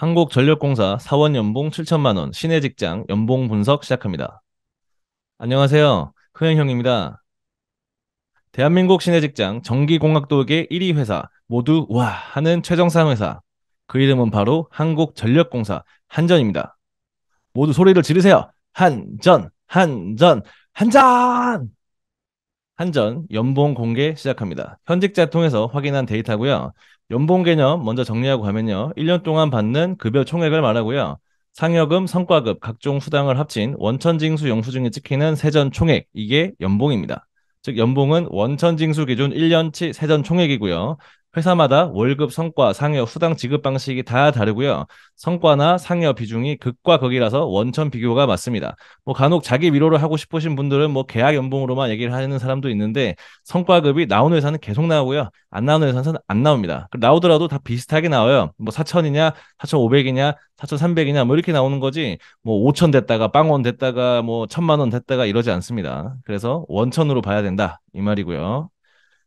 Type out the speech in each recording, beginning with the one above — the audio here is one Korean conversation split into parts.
한국전력공사 사원 연봉 7천만 원 시내 직장 연봉 분석 시작합니다. 안녕하세요. 흐영형입니다. 대한민국 시내 직장 전기공학도계 1위 회사 모두 와 하는 최정상 회사. 그 이름은 바로 한국전력공사 한전입니다. 모두 소리를 지르세요. 한전, 한전, 한전! 한전 연봉 공개 시작합니다. 현직자 통해서 확인한 데이터고요. 연봉 개념 먼저 정리하고 가면요. 1년 동안 받는 급여 총액을 말하고요. 상여금, 성과급, 각종 수당을 합친 원천징수 영수증에 찍히는 세전 총액, 이게 연봉입니다. 즉 연봉은 원천징수 기준 1년치 세전 총액이고요. 회사마다 월급, 성과, 상여, 수당 지급 방식이 다 다르고요. 성과나 상여 비중이 극과 극이라서 원천 비교가 맞습니다. 뭐 간혹 자기 위로를 하고 싶으신 분들은 뭐 계약 연봉으로만 얘기를 하는 사람도 있는데 성과급이 나오는 회사는 계속 나오고요. 안 나오는 회사는 안 나옵니다. 나오더라도 다 비슷하게 나와요. 뭐 4천이냐, 4,500이냐, 4,300이냐 뭐 이렇게 나오는 거지. 뭐 5천 됐다가 빵원 됐다가 뭐 1,000만 원 됐다가 이러지 않습니다. 그래서 원천으로 봐야 된다 이 말이고요.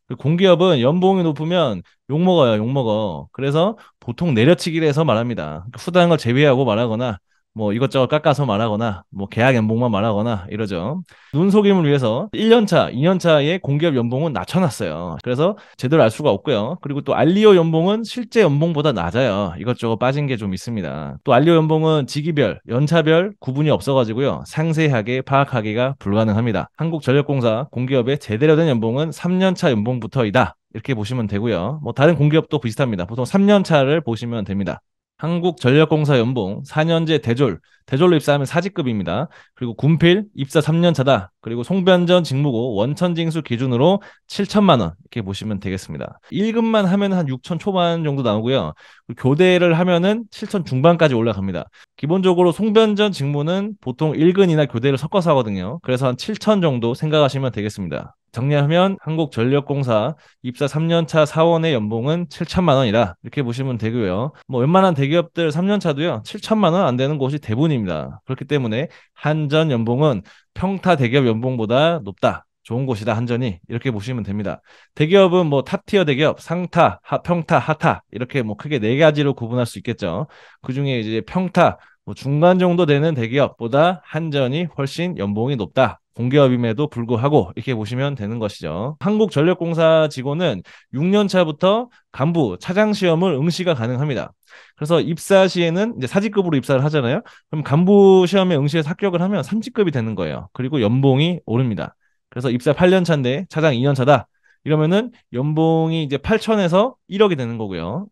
그 공기업은 연봉이 높으면 욕먹어요, 욕먹어. 그래서 보통 내려치기를 해서 말합니다. 수당을 제외하고 말하거나, 뭐 이것저것 깎아서 말하거나, 뭐 계약 연봉만 말하거나 이러죠. 눈속임을 위해서 1년차, 2년차의 공기업 연봉은 낮춰놨어요. 그래서 제대로 알 수가 없고요. 그리고 또 알리오 연봉은 실제 연봉보다 낮아요. 이것저것 빠진 게 좀 있습니다. 또 알리오 연봉은 지기별, 연차별 구분이 없어가지고요. 상세하게 파악하기가 불가능합니다. 한국전력공사 공기업의 제대로 된 연봉은 3년차 연봉부터이다. 이렇게 보시면 되고요. 뭐 다른 공기업도 비슷합니다. 보통 3년차를 보시면 됩니다. 한국전력공사 연봉 4년제 대졸, 대졸로 입사하면 사직급입니다. 그리고 군필 입사 3년 차다. 그리고 송변전 직무고 원천징수 기준으로 7천만 원 이렇게 보시면 되겠습니다. 1급만 하면 한 6천 초반 정도 나오고요. 교대를 하면은 7천 중반까지 올라갑니다. 기본적으로 송변전 직무는 보통 1근이나 교대를 섞어서 하거든요. 그래서 한 7천 정도 생각하시면 되겠습니다. 정리하면 한국전력공사 입사 3년 차 사원의 연봉은 7천만 원이다. 이렇게 보시면 되고요. 뭐 웬만한 대기업들 3년 차도요. 7천만 원 안 되는 곳이 대부분입니다. 그렇기 때문에 한전 연봉은 평타 대기업 연봉보다 높다. 좋은 곳이다, 한전이. 이렇게 보시면 됩니다. 대기업은 뭐 탑티어 대기업, 상타, 평타, 하타. 이렇게 뭐 크게 네 가지로 구분할 수 있겠죠. 그중에 이제 평타, 뭐 중간 정도 되는 대기업보다 한전이 훨씬 연봉이 높다. 공기업임에도 불구하고 이렇게 보시면 되는 것이죠. 한국전력공사 직원은 6년 차부터 간부, 차장 시험을 응시가 가능합니다. 그래서 입사 시에는 이제 사직급으로 입사를 하잖아요. 그럼 간부 시험에 응시해서 합격을 하면 3직급이 되는 거예요. 그리고 연봉이 오릅니다. 그래서 입사 8년 차인데 차장 2년 차다. 이러면은 연봉이 이제 8천에서 1억이 되는 거고요.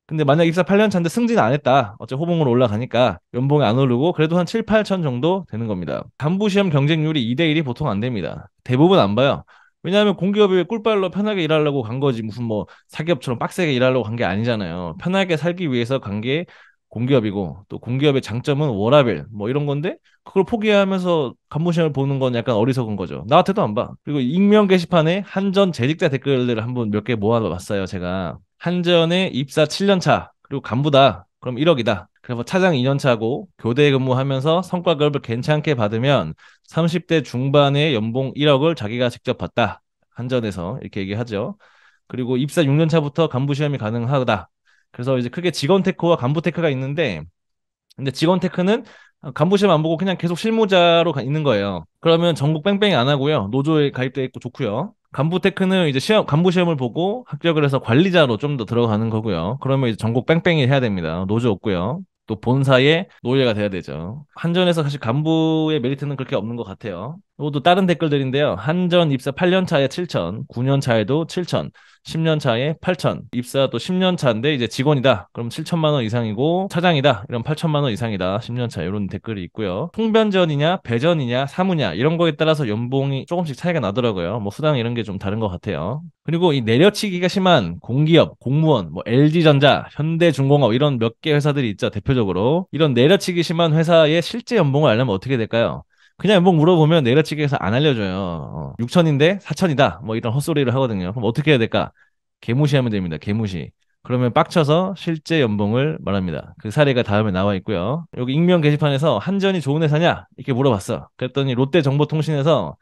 근데 만약 입사 8년 차인데 승진 안 했다. 어차피 호봉으로 올라가니까 연봉이 안 오르고 그래도 한 7, 8천 정도 되는 겁니다. 간부 시험 경쟁률이 2대 1이 보통 안 됩니다. 대부분 안 봐요. 왜냐하면 공기업이 꿀빨로 편하게 일하려고 간 거지 무슨 뭐 사기업처럼 빡세게 일하려고 간 게 아니잖아요. 편하게 살기 위해서 간 게 공기업이고 또 공기업의 장점은 워라밸 뭐 이런 건데 그걸 포기하면서 간부 시험을 보는 건 약간 어리석은 거죠. 나 같아도 안 봐. 그리고 익명 게시판에 한전 재직자 댓글들을 한번 몇 개 모아봤어요, 제가. 한전에 입사 7년 차, 그리고 간부다. 그럼 1억이다. 그래서 차장 2년 차고 교대 근무하면서 성과급을 괜찮게 받으면 30대 중반의 연봉 1억을 자기가 직접 받다. 한전에서 이렇게 얘기하죠. 그리고 입사 6년 차부터 간부 시험이 가능하다. 그래서 이제 크게 직원 테크와 간부 테크가 있는데 근데 직원 테크는 간부 시험 안 보고 그냥 계속 실무자로 있는 거예요. 그러면 전국 뺑뺑이 안 하고요. 노조에 가입돼 있고 좋고요. 간부 테크는 이제 간부 시험을 보고 합격을 해서 관리자로 좀 더 들어가는 거고요. 그러면 이제 전국 뺑뺑이 해야 됩니다. 노조 없고요. 또 본사의 노예가 돼야 되죠. 한전에서 사실 간부의 메리트는 그렇게 없는 것 같아요. 이것도 다른 댓글들인데요. 한전 입사 8년 차에 7천, 9년 차에도 7천, 10년 차에 8천, 입사 또 10년 차인데 이제 직원이다. 그럼 7천만 원 이상이고 차장이다. 이런 8천만 원 이상이다. 10년 차 이런 댓글이 있고요. 통변전이냐, 배전이냐, 사무냐 이런 거에 따라서 연봉이 조금씩 차이가 나더라고요. 뭐 수당 이런 게 좀 다른 것 같아요. 그리고 이 내려치기가 심한 공기업, 공무원, 뭐 LG전자, 현대중공업 이런 몇 개 회사들이 있죠. 대표적으로 이런 내려치기 심한 회사의 실제 연봉을 알려면 어떻게 될까요? 그냥 연봉 물어보면 내려치기해서 안 알려줘요. 6천인데 4천이다. 뭐 이런 헛소리를 하거든요. 그럼 어떻게 해야 될까? 개무시하면 됩니다. 개무시. 그러면 빡쳐서 실제 연봉을 말합니다. 그 사례가 다음에 나와 있고요. 여기 익명 게시판에서 한전이 좋은 회사냐? 이렇게 물어봤어. 그랬더니 롯데정보통신에서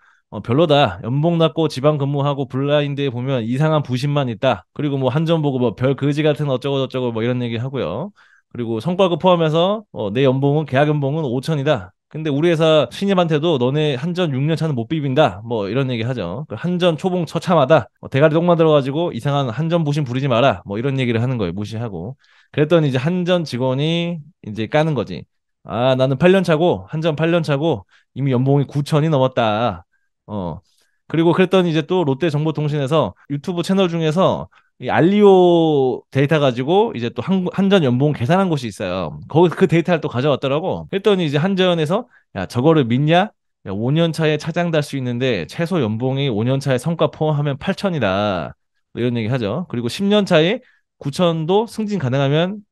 별로다. 연봉 낮고 지방 근무하고 블라인드에 보면 이상한 부심만 있다. 그리고 뭐 한전 보고 뭐 별 거지 같은 어쩌고 저쩌고 뭐 이런 얘기 하고요. 그리고 성과급 포함해서 내 연봉은 계약 연봉은 5천이다. 근데 우리 회사 신입한테도 너네 한전 6년 차는 못 비빈다. 뭐 이런 얘기 하죠. 그 한전 초봉 처참하다. 대가리 똥만 들어가지고 이상한 한전 부심 부리지 마라. 뭐 이런 얘기를 하는 거예요. 무시하고. 그랬더니 이제 한전 직원이 이제 까는 거지. 아, 나는 8년 차고 한전 8년 차고 이미 연봉이 9천이 넘었다. 어. 그리고 그랬더니 이제 또 롯데정보통신에서 유튜브 채널 중에서 이 알리오 데이터 가지고 이제 또 한전 연봉 계산한 곳이 있어요. 거기 그 데이터를 또 가져왔더라고. 그랬더니 이제 한전에서 야, 저거를 믿냐? 야, 5년 차에 차장 달 수 있는데 최소 연봉이 5년 차에 성과 포함하면 8천이다. 이런 얘기 하죠. 그리고 10년 차에 9천도 승진하면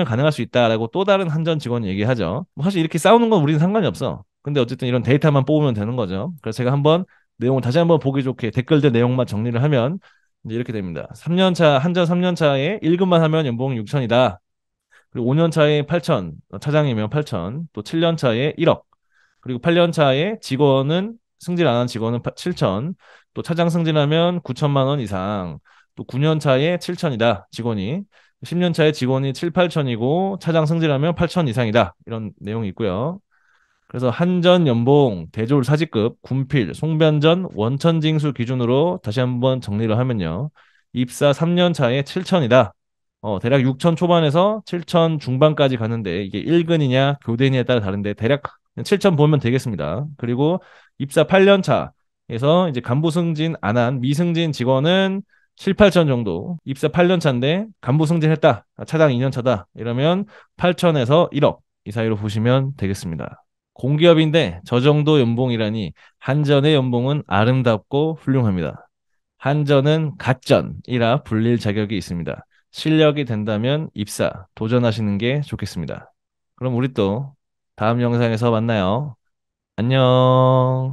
가능할 수 있다라고 또 다른 한전 직원이 얘기하죠. 뭐 사실 이렇게 싸우는 건 우리는 상관이 없어. 근데 어쨌든 이런 데이터만 뽑으면 되는 거죠. 그래서 제가 한번 내용을 다시 한번 보기 좋게 댓글들 내용만 정리를 하면 이제 이렇게 됩니다. 3년차, 한전 3년차에 1급만 하면 연봉 6천이다. 그리고 5년차에 8천, 차장이면 8천, 또 7년차에 1억, 그리고 8년차에 직원은 승진 안 한 직원은 7천, 또 차장 승진하면 9천만 원 이상, 또 9년차에 7천이다, 직원이. 10년차에 직원이 7, 8천이고 차장 승진하면 8천 이상이다. 이런 내용이 있고요. 그래서 한전 연봉, 대졸 사직급, 군필, 송변전, 원천징수 기준으로 다시 한번 정리를 하면요. 입사 3년 차에 7천이다. 대략 6천 초반에서 7천 중반까지 가는데 이게 1근이냐 교대냐에 따라 다른데 대략 7천 보면 되겠습니다. 그리고 입사 8년 차에서 이제 간부 승진 안 한 미승진 직원은 7, 8천 정도. 입사 8년 차인데 간부 승진했다. 차장 2년 차다. 이러면 8천에서 1억 이 사이로 보시면 되겠습니다. 공기업인데 저 정도 연봉이라니 한전의 연봉은 아름답고 훌륭합니다. 한전은 갓전이라 불릴 자격이 있습니다. 실력이 된다면 입사 도전하시는 게 좋겠습니다. 그럼 우리 또 다음 영상에서 만나요. 안녕.